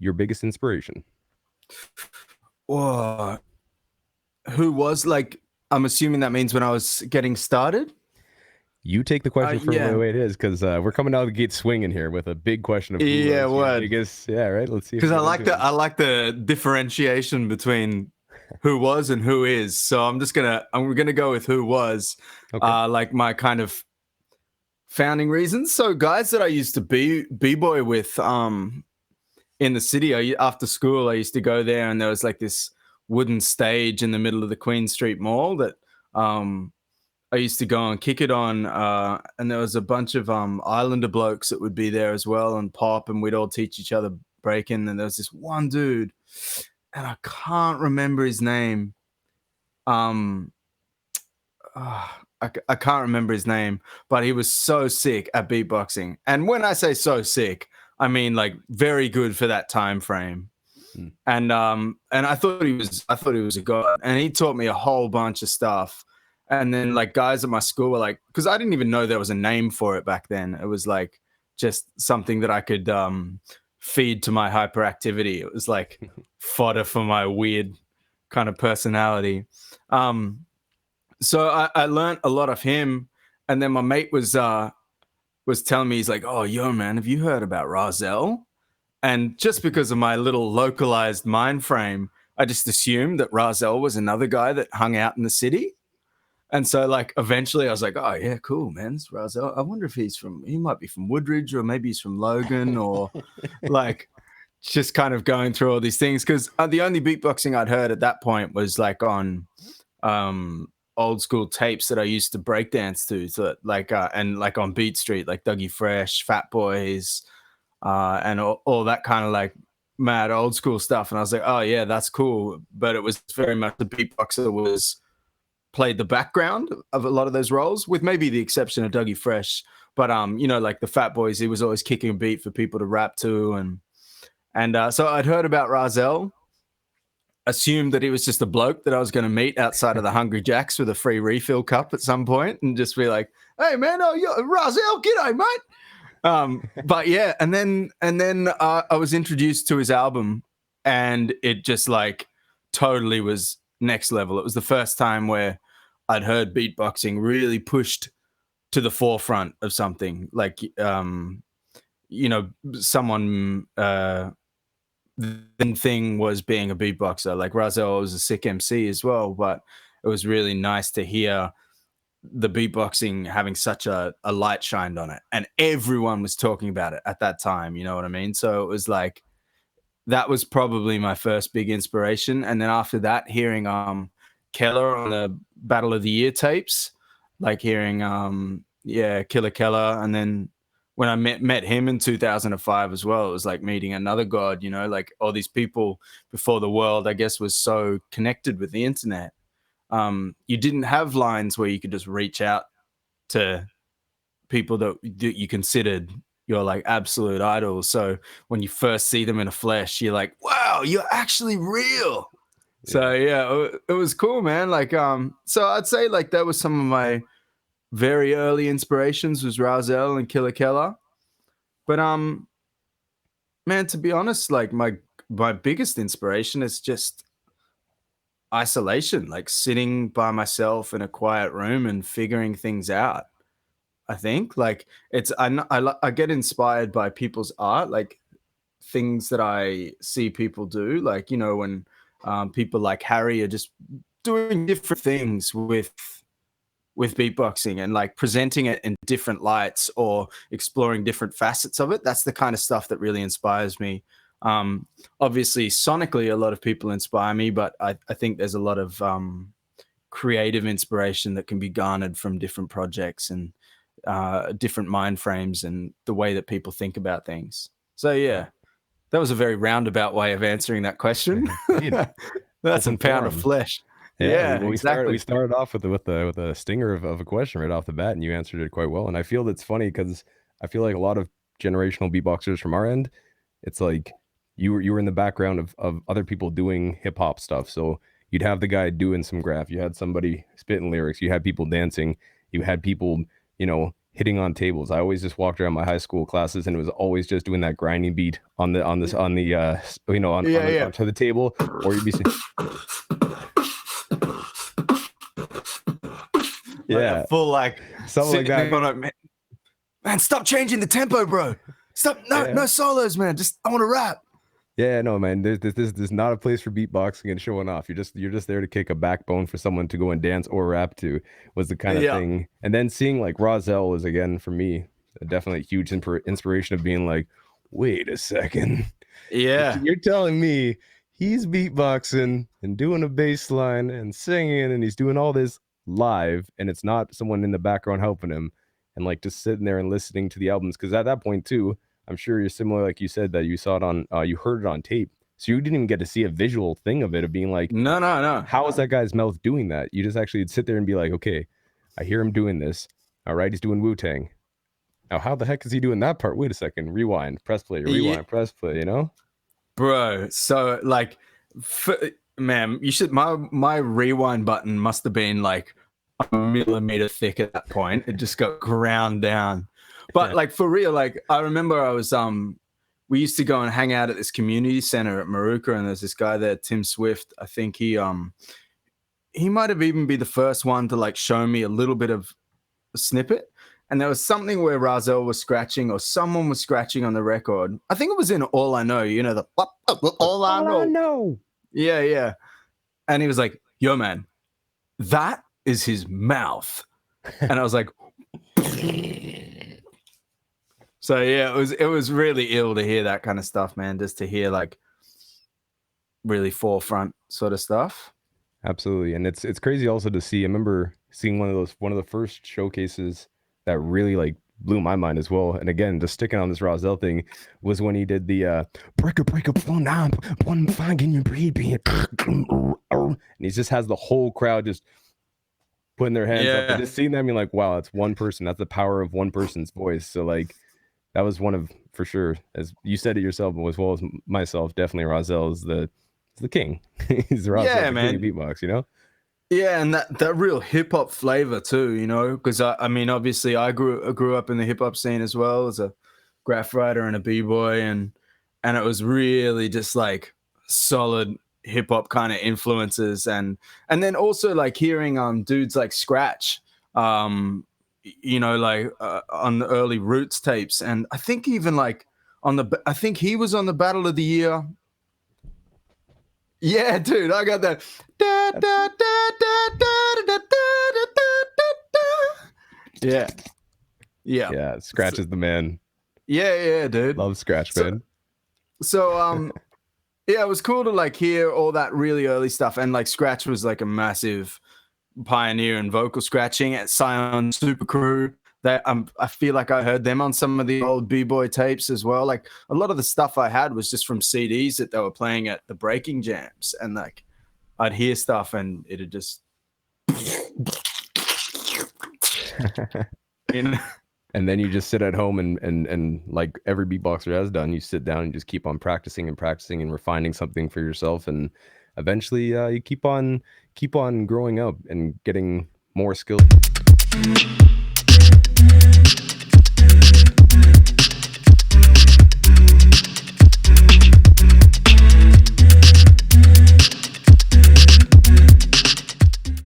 your biggest inspiration? Whoa. Who was, like, I'm assuming that means when I was getting started? You take the question for Yeah. the way it is, because we're coming out of the gate swinging here with a big question of who Yeah, was your word. biggest. Yeah, right. Let's see. Because I like the differentiation between who was and who is. So I'm gonna go with who was. Okay. Like my kind of founding reasons. So guys that I used to b-boy with in the city, after school I used to go there, and there was like this wooden stage in the middle of the Queen Street Mall that I used to go and kick it on, and there was a bunch of Islander blokes that would be there as well and pop, and we'd all teach each other breaking. And there was this one dude, and I can't remember his name. I can't remember his name, but he was so sick at beatboxing. And when I say so sick, I mean like very good for that time frame. And I thought he was a god, and he taught me a whole bunch of stuff. And then like guys at my school were like, because I didn't even know there was a name for it back then. It was like just something that I could feed to my hyperactivity. It was like fodder for my weird kind of personality. So I learned a lot of him. And then my mate was telling me, he's like, oh, yo, man, have you heard about Razel? And just because of my little localized mind frame, I just assumed that Razel was another guy that hung out in the city. And so, like, eventually I was like, oh, yeah, cool, man. It's Razel. I wonder if he might be from Woodridge, or maybe he's from Logan, or like just kind of going through all these things. Because the only beatboxing I'd heard at that point was like on old school tapes that I used to breakdance to. So like, and like on Beat Street, like Dougie Fresh, Fat Boys, and all that kind of like mad old school stuff. And I was like, oh, yeah, that's cool. But it was very much the beatboxer played the background of a lot of those roles, with maybe the exception of Dougie Fresh. But you know, like the Fat Boys, he was always kicking a beat for people to rap to, and so I'd heard about Razel, assumed that he was just a bloke that I was going to meet outside of the Hungry Jacks with a free refill cup at some point, and just be like, "Hey man, oh yo, Razel, g'day mate." But yeah, and then I was introduced to his album, and it just like totally was next level. It was the first time where I'd heard beatboxing really pushed to the forefront of something. Like, you know, someone, the thing was being a beatboxer. Like Razel was a sick MC as well, but it was really nice to hear the beatboxing having such a light shined on it. And everyone was talking about it at that time, you know what I mean? So it was like, that was probably my first big inspiration. And then after that, hearing Keller on the Battle of the Year tapes, like hearing Killer Keller. And then when I met him in 2005 as well, it was like meeting another god, you know, like all these people before the world, I guess, was so connected with the internet. You didn't have lines where you could just reach out to people that you considered your like absolute idols. So when you first see them in a flesh, you're like, wow, you're actually real. Yeah. So yeah, it was cool, man. Like, so I'd say like that was some of my very early inspirations, was Razel and Killer Keller. But man, to be honest, like my biggest inspiration is just isolation, like sitting by myself in a quiet room and figuring things out. I think like I get inspired by people's art, like things that I see people do, like, you know, when people like Harry are just doing different things with beatboxing and like presenting it in different lights or exploring different facets of it. That's the kind of stuff that really inspires me. Obviously sonically a lot of people inspire me, but I think there's a lot of creative inspiration that can be garnered from different projects and different mind frames and the way that people think about things. So yeah, that was a very roundabout way of answering that question. That's a pound of flesh. Yeah, exactly. We started off with a stinger of a question right off the bat, and you answered it quite well. And I feel it's funny because I feel like a lot of generational beatboxers from our end, it's like you were in the background of other people doing hip hop stuff. So you'd have the guy doing some graph, you had somebody spitting lyrics, you had people dancing, you had people, you know, hitting on tables. I always just walked around my high school classes and it was always just doing that grinding beat on the you know, onto the table, or you'd be saying, yeah, like full like something like that. Going, man, stop changing the tempo, bro. Stop, no solos, man. Just I want to rap. Yeah, no, man. There's not a place for beatboxing and showing off. You're just there to kick a backbone for someone to go and dance or rap to, was the kind of thing. And then seeing like Rozelle was, again, for me, definitely a huge inspiration of being like, wait a second. Yeah. You're telling me he's beatboxing and doing a bass line and singing and he's doing all this live and it's not someone in the background helping him, and like just sitting there and listening to the albums. Because at that point too, I'm sure you're similar, like you said, that you saw it on, you heard it on tape. So you didn't even get to see a visual thing of it, of being like, no. How is that guy's mouth doing that? You just actually sit there and be like, okay, I hear him doing this. All right, he's doing Wu-Tang. Now, how the heck is he doing that part? Wait a second, rewind, press play, rewind, press play, you know? Bro, so like, man, you should, my rewind button must have been like a millimeter thick at that point. It just got ground down. But like for real, like I remember I was we used to go and hang out at this community center at Maruka, and there's this guy there, Tim Swift. I think he might have even been the first one to like show me a little bit of a snippet. And there was something where Rozelle was scratching, or someone was scratching on the record. I think it was in All I Know, you know, the All I Know. Yeah. And he was like, yo, man, that is his mouth. And I was like, so yeah, it was really ill to hear that kind of stuff, man. Just to hear like really forefront sort of stuff. Absolutely. And it's crazy also to see. I remember seeing one of the first showcases that really like blew my mind as well. And again, just sticking on this Rozelle thing, was when he did the breaker one fine in your breed, and he just has the whole crowd just putting their hands up, and just seeing that, I mean, like, wow, that's one person. That's the power of one person's voice. So like, that was one of, for sure, as you said it yourself, as well as myself, definitely Rozelle is the king. He's the Rozelle, man. King of beatbox, you know? Yeah, and that real hip hop flavor too, you know, because I mean, obviously, I grew up in the hip hop scene as well as a graph writer and a b-boy, and it was really just like solid hip hop kind of influences, and then also like hearing dudes like Scratch, you know, like on the early Roots tapes, and I think even like I think he was on the Battle of the Year. Yeah, dude, I got that. Yeah. Scratch is the man. Yeah, dude. Love Scratch, man. So yeah, it was cool to like hear all that really early stuff, and like Scratch was like a massive pioneer in vocal scratching at Scion Super Crew. That I feel like I heard them on some of the old b-boy tapes as well. Like a lot of the stuff I had was just from CDs that they were playing at the breaking jams, and like I'd hear stuff and it'd just you know. And then you just sit at home and like every beatboxer has done, you sit down and just keep on practicing and refining something for yourself, and eventually you keep on growing up and getting more skilled.